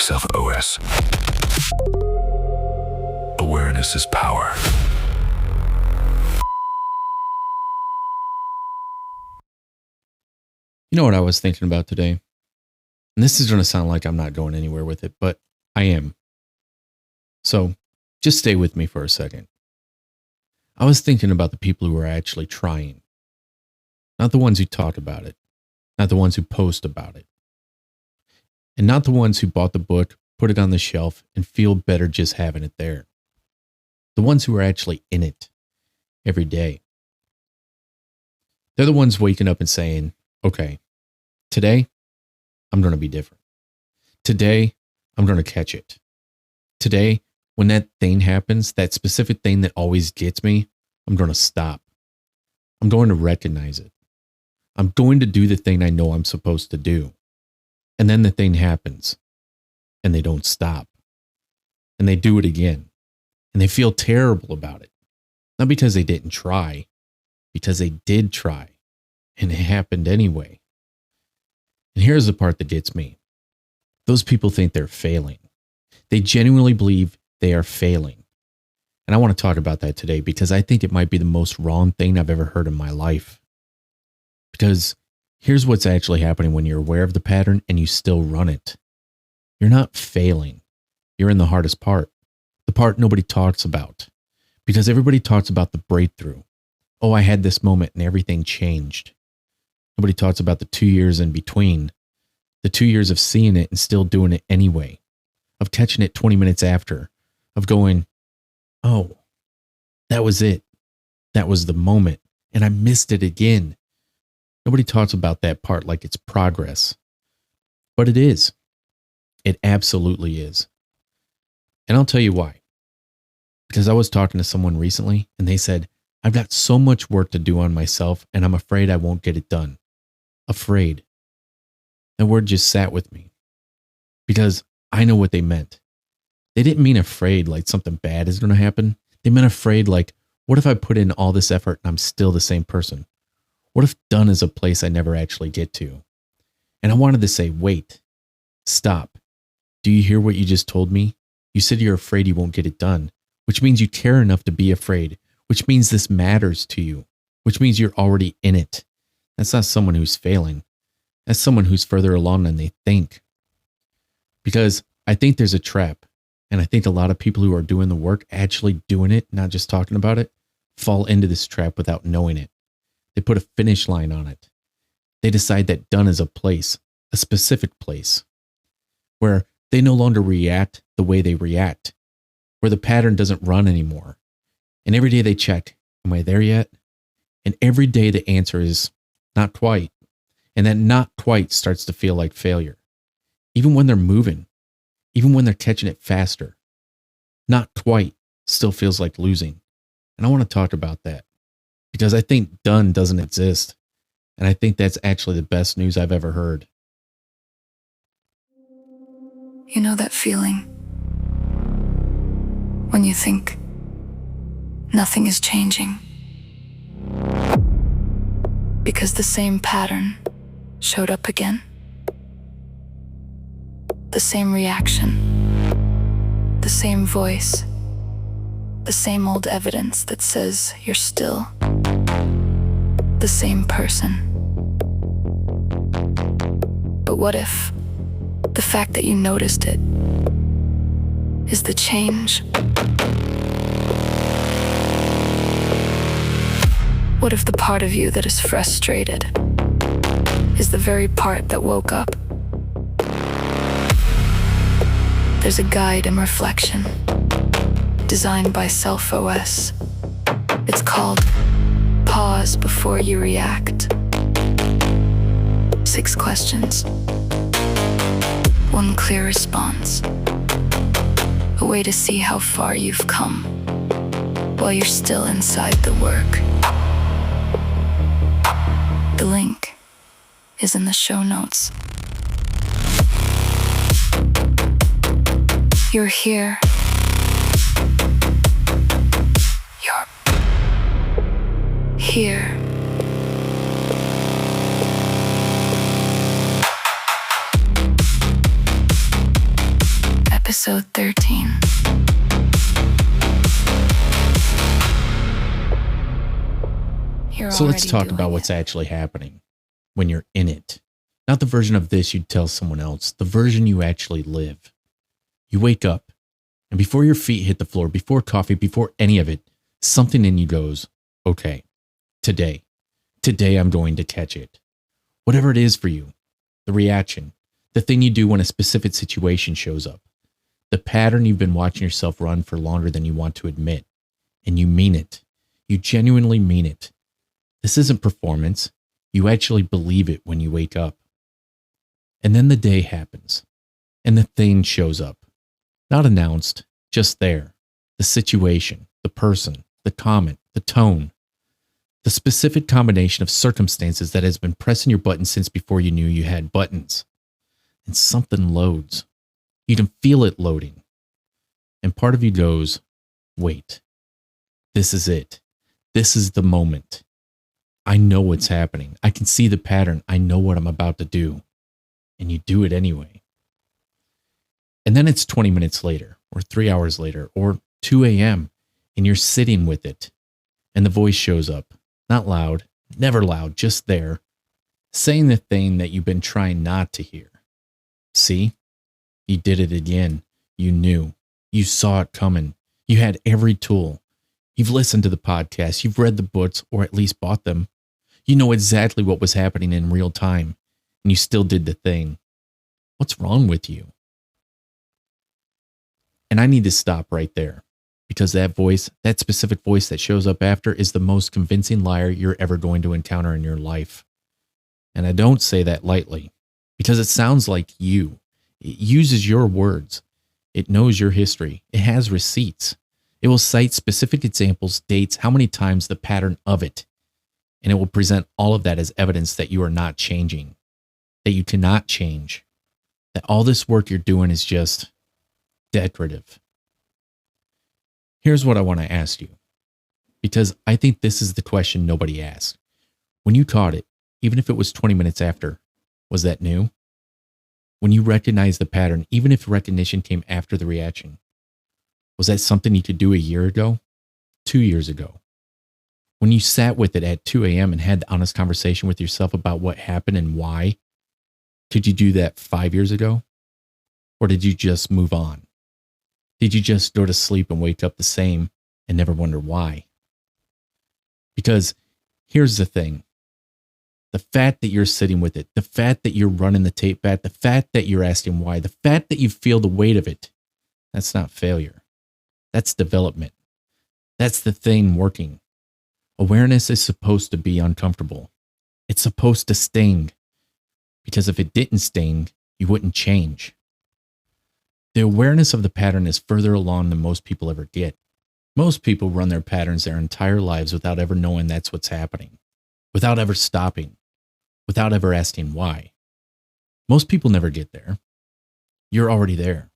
SelfOS. Awareness is power. You know what I was thinking about today? And this is going to sound like I'm not going anywhere with it, but I am. So just stay with me for a second. I was thinking about the people who are actually trying. Not the ones who talk about it. Not the ones who post about it. And not the ones who bought the book, put it on the shelf, and feel better just having it there. The ones who are actually in it every day. They're the ones waking up and saying, okay, today, I'm going to be different. Today, I'm going to catch it. Today, when that thing happens, that specific thing that always gets me, I'm going to stop. I'm going to recognize it. I'm going to do the thing I know I'm supposed to do. And then the thing happens, and they don't stop. And they do it again. And they feel terrible about it. Not because they didn't try, because they did try. And it happened anyway. And here's the part that gets me. Those people think they're failing. They genuinely believe they are failing. And I want to talk about that today because I think it might be the most wrong thing I've ever heard in my life. Because here's what's actually happening when you're aware of the pattern and you still run it. You're not failing. You're in the hardest part. The part nobody talks about. Because everybody talks about the breakthrough. Oh, I had this moment and everything changed. Nobody talks about the 2 years in between. The 2 years of seeing it and still doing it anyway. Of catching it 20 minutes after. Of going, oh, that was it. That was the moment. And I missed it again. Nobody talks about that part like it's progress. But it is. It absolutely is. And I'll tell you why. Because I was talking to someone recently and they said, I've got so much work to do on myself and I'm afraid I won't get it done. Afraid. That word just sat with me. Because I know what they meant. They didn't mean afraid like something bad is going to happen. They meant afraid like, what if I put in all this effort and I'm still the same person? What if done is a place I never actually get to? And I wanted to say, wait, stop. Do you hear what you just told me? You said you're afraid you won't get it done, which means you care enough to be afraid, which means this matters to you, which means you're already in it. That's not someone who's failing. That's someone who's further along than they think. Because I think there's a trap. And I think a lot of people who are doing the work, actually doing it, not just talking about it, fall into this trap without knowing it. They put a finish line on it. They decide that done is a place, a specific place, where they no longer react the way they react, where the pattern doesn't run anymore. And every day they check, am I there yet? And every day the answer is not quite. And that not quite starts to feel like failure. Even when they're moving. Even when they're catching it faster, not quite still feels like losing. And I want to talk about that because I think done doesn't exist. And I think that's actually the best news I've ever heard. You know that feeling when you think nothing is changing because the same pattern showed up again? The same reaction, the same voice, the same old evidence that says you're still the same person. But what if the fact that you noticed it is the change? What if the part of you that is frustrated is the very part that woke up? There's a guide and reflection designed by SelfOS. It's called Pause Before You React. 6 questions. 1 clear response. A way to see how far you've come while you're still inside the work. The link is in the show notes. You're here. You're here. Episode 13. So let's talk about what's actually happening when you're in it. Not the version of this you'd tell someone else, the version you actually live. You wake up, and before your feet hit the floor, before coffee, before any of it, something in you goes, okay, today I'm going to catch it. Whatever it is for you, the reaction, the thing you do when a specific situation shows up, the pattern you've been watching yourself run for longer than you want to admit, and you mean it. You genuinely mean it. This isn't performance. You actually believe it when you wake up. And then the day happens, and the thing shows up. Not announced, just there. The situation, the person, the comment, the tone. The specific combination of circumstances that has been pressing your button since before you knew you had buttons. And something loads. You can feel it loading. And part of you goes, wait, this is it. This is the moment. I know what's happening. I can see the pattern. I know what I'm about to do. And you do it anyway. And then it's 20 minutes later, or 3 hours later, or 2 a.m., and you're sitting with it. And the voice shows up. Not loud, never loud, just there, saying the thing that you've been trying not to hear. See? You did it again. You knew. You saw it coming. You had every tool. You've listened to the podcast. You've read the books, or at least bought them. You know exactly what was happening in real time, and you still did the thing. What's wrong with you? And I need to stop right there, because that voice, that specific voice that shows up after, is the most convincing liar you're ever going to encounter in your life. And I don't say that lightly, because it sounds like you. It uses your words. It knows your history. It has receipts. It will cite specific examples, dates, how many times, the pattern of it. And it will present all of that as evidence that you are not changing, that you cannot change, that all this work you're doing is just decorative. Here's what I want to ask you, because I think this is the question nobody asked. When you caught it, even if it was 20 minutes after, was that new? When you recognized the pattern, even if recognition came after the reaction, was that something you could do a year ago, 2 years ago? When you sat with it at 2 a.m. and had the honest conversation with yourself about what happened and why, could you do that 5 years ago? Or did you just move on? Did you just go to sleep and wake up the same and never wonder why? Because here's the thing. The fact that you're sitting with it, the fact that you're running the tape back, the fact that you're asking why, the fact that you feel the weight of it, that's not failure. That's development. That's the thing working. Awareness is supposed to be uncomfortable. It's supposed to sting. Because if it didn't sting, you wouldn't change. The awareness of the pattern is further along than most people ever get. Most people run their patterns their entire lives without ever knowing that's what's happening, without ever stopping, without ever asking why. Most people never get there. You're already there.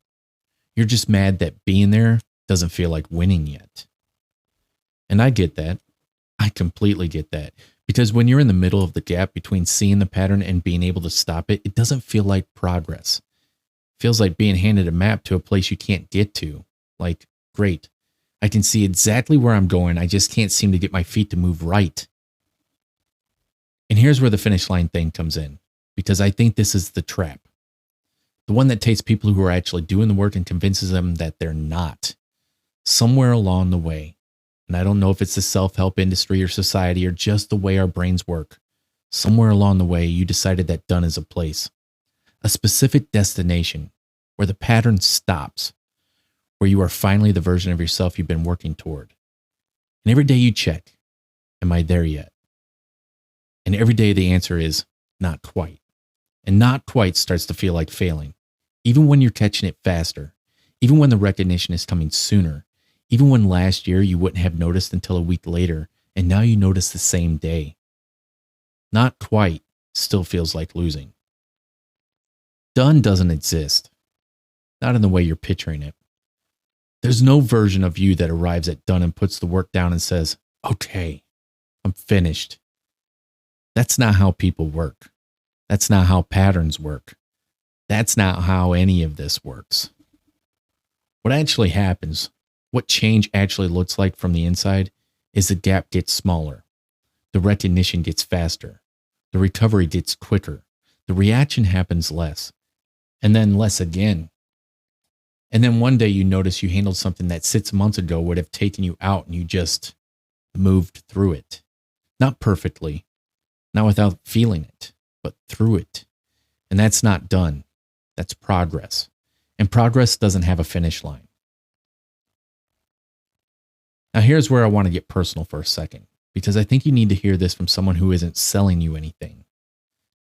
You're just mad that being there doesn't feel like winning yet. And I get that. I completely get that. Because when you're in the middle of the gap between seeing the pattern and being able to stop it, it doesn't feel like progress. It feels like being handed a map to a place you can't get to. Like, great, I can see exactly where I'm going. I just can't seem to get my feet to move right. And here's where the finish line thing comes in, because I think this is the trap. The one that takes people who are actually doing the work and convinces them that they're not. Somewhere along the way, and I don't know if it's the self-help industry or society or just the way our brains work, somewhere along the way you decided that done is a place, a specific destination where the pattern stops, where you are finally the version of yourself you've been working toward. And every day you check, am I there yet? And every day the answer is not quite. And not quite starts to feel like failing, even when you're catching it faster, even when the recognition is coming sooner, even when last year you wouldn't have noticed until a week later, and now you notice the same day. Not quite still feels like losing. Done doesn't exist. Not in the way you're picturing it. There's no version of you that arrives at done and puts the work down and says, okay, I'm finished. That's not how people work. That's not how patterns work. That's not how any of this works. What actually happens, what change actually looks like from the inside, is the gap gets smaller. The recognition gets faster. The recovery gets quicker. The reaction happens less. And then less again. And then one day you notice you handled something that 6 months ago would have taken you out and you just moved through it. Not perfectly, not without feeling it, but through it. And that's not done. That's progress. And progress doesn't have a finish line. Now here's where I want to get personal for a second, because I think you need to hear this from someone who isn't selling you anything.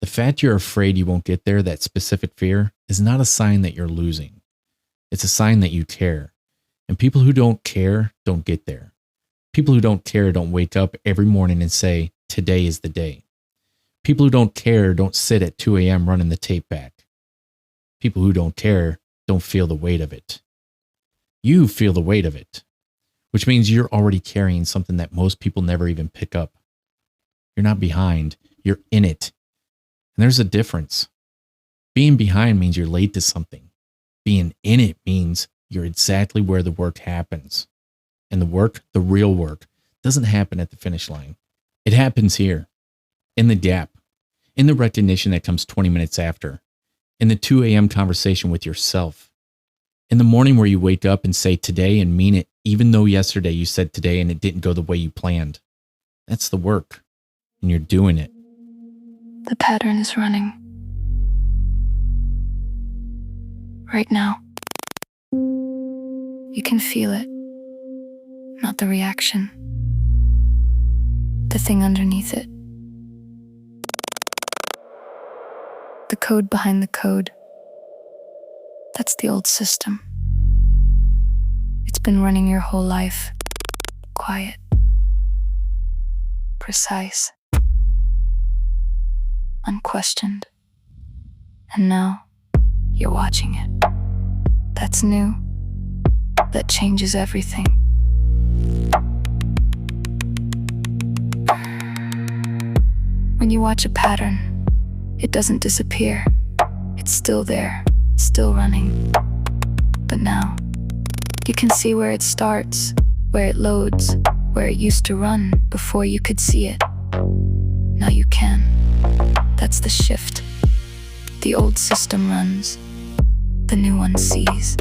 The fact you're afraid you won't get there, that specific fear, is not a sign that you're losing. It's a sign that you care. And people who don't care don't get there. People who don't care don't wake up every morning and say, today is the day. People who don't care don't sit at 2 a.m. running the tape back. People who don't care don't feel the weight of it. You feel the weight of it, which means you're already carrying something that most people never even pick up. You're not behind, you're in it. And there's a difference. Being behind means you're late to something. Being in it means you're exactly where the work happens. And the work, the real work, doesn't happen at the finish line. It happens here, in the gap, in the recognition that comes 20 minutes after, in the 2 a.m. conversation with yourself, in the morning where you wake up and say today and mean it, even though yesterday you said today and it didn't go the way you planned. That's the work, and you're doing it. The pattern is running. Right now. You can feel it. Not the reaction. The thing underneath it. The code behind the code. That's the old system. It's been running your whole life. Quiet. Precise. Unquestioned. And now, you're watching it. That's new. That changes everything. When you watch a pattern, it doesn't disappear. It's still there, still running. But now, you can see where it starts, where it loads, where it used to run before you could see it. Now you can. That's the shift. The old system runs, the new one sees.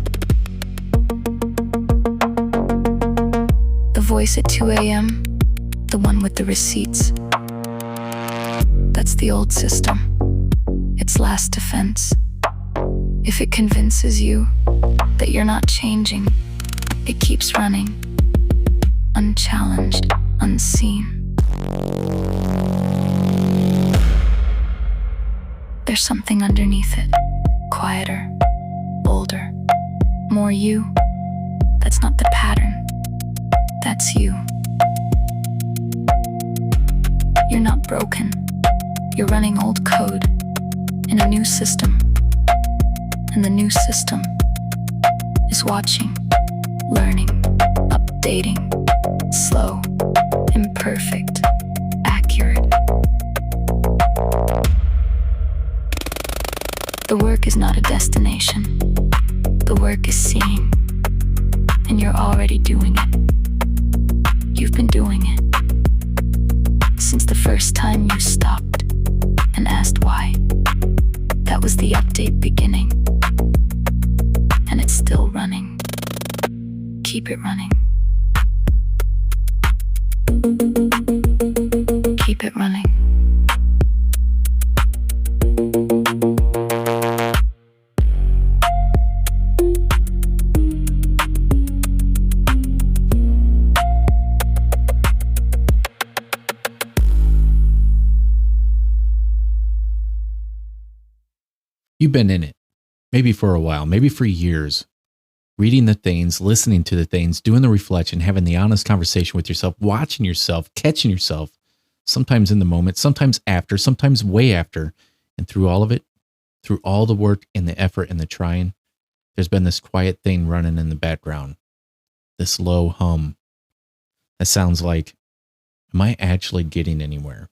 The voice at 2 a.m., the one with the receipts. That's the old system, its last defense. If it convinces you that you're not changing, it keeps running, unchallenged, unseen. There's something underneath it, quieter, older, more you. That's not the pattern, that's you. You're not broken. You're running old code in a new system. And the new system is watching, learning, updating, slow, imperfect, accurate. The work is not a destination. The work is seeing. And you're already doing it. You've been doing it since the first time you stopped and asked why. That was the update beginning. And it's still running. Keep it running. Keep it running. You've been in it, maybe for a while, maybe for years, reading the things, listening to the things, doing the reflection, having the honest conversation with yourself, watching yourself, catching yourself, sometimes in the moment, sometimes after, sometimes way after. And through all of it, through all the work and the effort and the trying, there's been this quiet thing running in the background, this low hum that sounds like, am I actually getting anywhere?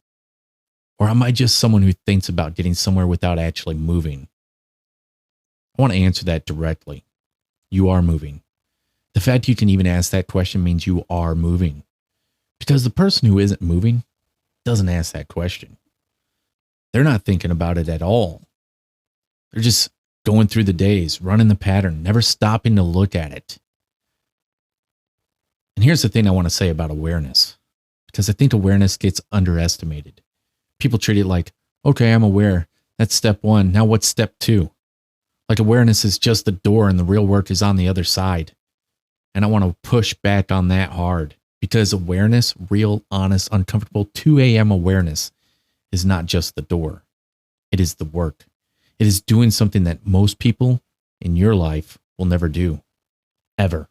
Or am I just someone who thinks about getting somewhere without actually moving? I want to answer that directly. You are moving. The fact you can even ask that question means you are moving. Because the person who isn't moving doesn't ask that question. They're not thinking about it at all. They're just going through the days, running the pattern, never stopping to look at it. And here's the thing I want to say about awareness, because I think awareness gets underestimated. People treat it like, okay, I'm aware. That's step one. Now what's step two? Like awareness is just the door and the real work is on the other side. And I want to push back on that hard, because awareness, real, honest, uncomfortable 2 a.m. awareness is not just the door. It is the work. It is doing something that most people in your life will never do, ever.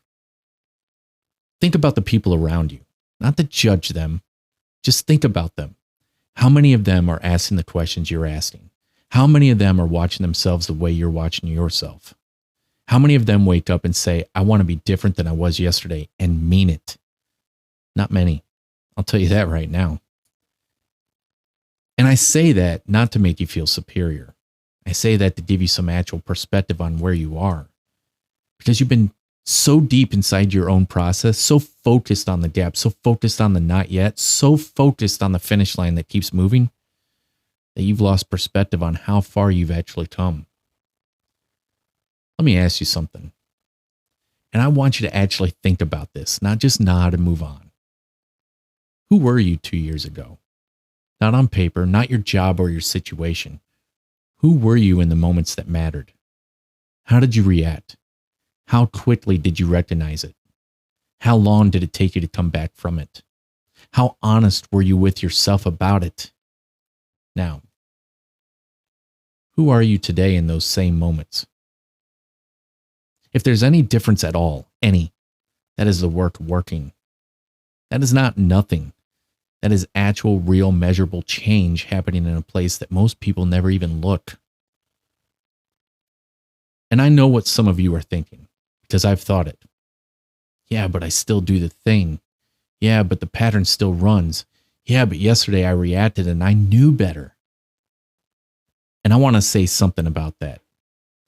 Think about the people around you, not to judge them. Just think about them. How many of them are asking the questions you're asking? How many of them are watching themselves the way you're watching yourself? How many of them wake up and say, I want to be different than I was yesterday, and mean it? Not many. I'll tell you that right now. And I say that not to make you feel superior. I say that to give you some actual perspective on where you are. Because you've been so deep inside your own process, so focused on the gap, so focused on the not yet, so focused on the finish line that keeps moving, that you've lost perspective on how far you've actually come. Let me ask you something. And I want you to actually think about this, not just nod and move on. Who were you 2 years ago? Not on paper, not your job or your situation. Who were you in the moments that mattered? How did you react? How quickly did you recognize it? How long did it take you to come back from it? How honest were you with yourself about it? Now, who are you today in those same moments? If there's any difference at all, any, that is the work working. That is not nothing. That is actual, real, measurable change happening in a place that most people never even look. And I know what some of you are thinking, because I've thought it. Yeah, but I still do the thing. Yeah, but the pattern still runs. Yeah, but yesterday I reacted and I knew better. And I want to say something about that.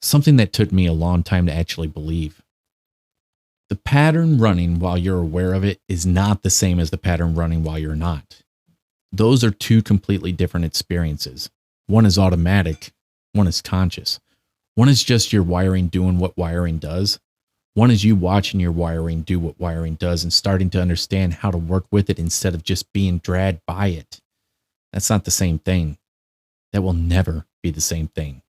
Something that took me a long time to actually believe. The pattern running while you're aware of it is not the same as the pattern running while you're not. Those are two completely different experiences. One is automatic, one is conscious. One is just your wiring doing what wiring does. One is you watching your wiring do what wiring does and starting to understand how to work with it instead of just being dragged by it. That's not the same thing. That will never be the same thing.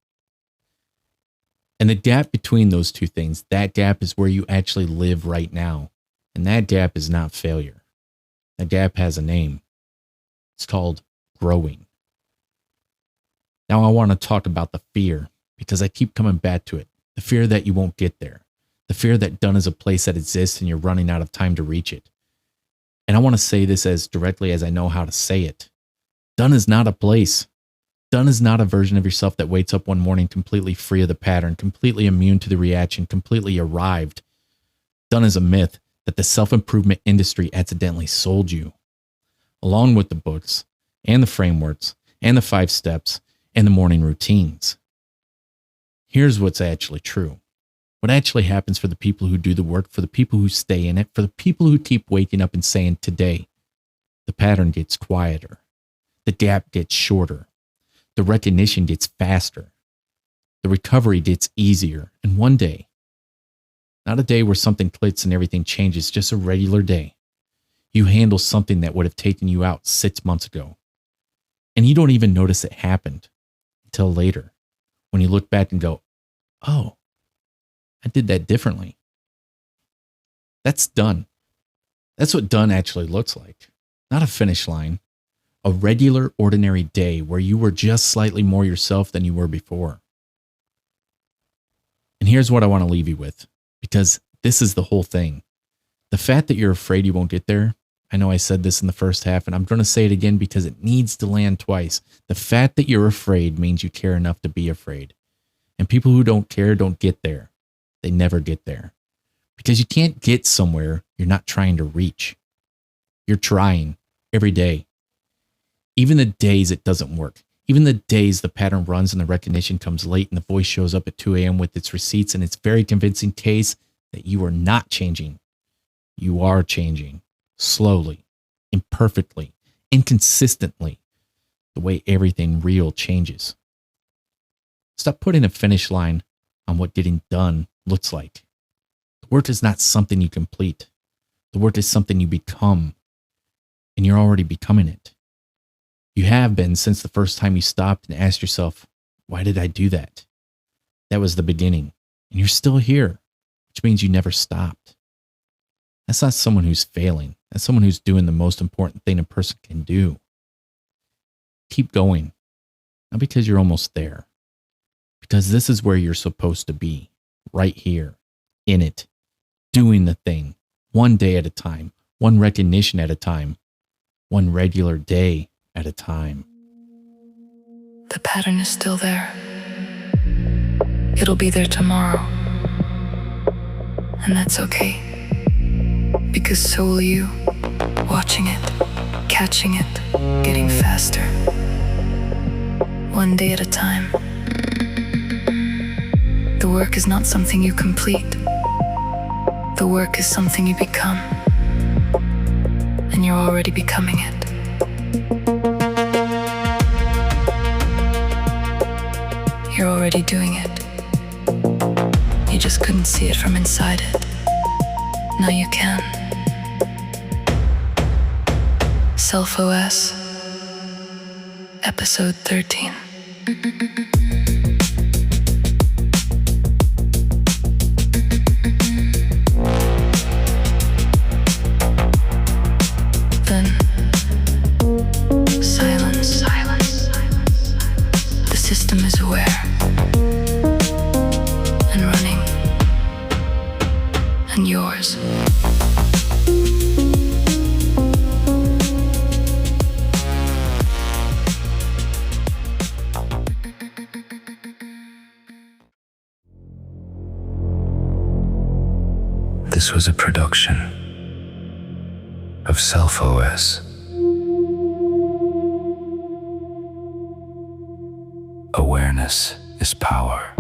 And the gap between those two things, that gap is where you actually live right now. And that gap is not failure. That gap has a name. It's called growing. Now I want to talk about the fear, because I keep coming back to it. The fear that you won't get there. The fear that done is a place that exists and you're running out of time to reach it. And I want to say this as directly as I know how to say it. Done is not a place. Done is not a version of yourself that wakes up one morning completely free of the pattern, completely immune to the reaction, completely arrived. Done is a myth that the self-improvement industry accidentally sold you, along with the books and the frameworks and the 5 steps and the morning routines. Here's what's actually true. What actually happens for the people who do the work, for the people who stay in it, for the people who keep waking up and saying today, the pattern gets quieter. The gap gets shorter. The recognition gets faster. The recovery gets easier. And one day, not a day where something clicks and everything changes, just a regular day, you handle something that would have taken you out 6 months ago. And you don't even notice it happened until later, when you look back and go, oh, I did that differently. That's done. That's what done actually looks like. Not a finish line. A regular, ordinary day where you were just slightly more yourself than you were before. And here's what I want to leave you with, because this is the whole thing. The fact that you're afraid you won't get there, I know I said this in the first half, and I'm going to say it again because it needs to land twice. The fact that you're afraid means you care enough to be afraid. And people who don't care don't get there. They never get there. Because you can't get somewhere you're not trying to reach. You're trying every day. Even the days it doesn't work. Even the days the pattern runs and the recognition comes late and the voice shows up at 2 a.m. with its receipts and its very convincing case, that you are not changing. You are changing slowly, imperfectly, inconsistently, the way everything real changes. Stop putting a finish line on what getting done looks like. The work is not something you complete. The work is something you become, and you're already becoming it. You have been since the first time you stopped and asked yourself, why did I do that? That was the beginning, and you're still here, which means you never stopped. That's not someone who's failing. That's someone who's doing the most important thing a person can do. Keep going, not because you're almost there, because this is where you're supposed to be, right here, in it, doing the thing, one day at a time, one recognition at a time, one regular day at a time. The pattern is still there. It'll be there tomorrow. And that's okay. Because so will you, watching it, catching it, getting faster. One day at a time. The work is not something you complete. The work is something you become. And you're already becoming it. You're already doing it. You just couldn't see it from inside it. Now you can. SelfOS, Episode 13. Then, silence. The system is aware and running, and yours. This was a production of SelfOS. Awareness is power.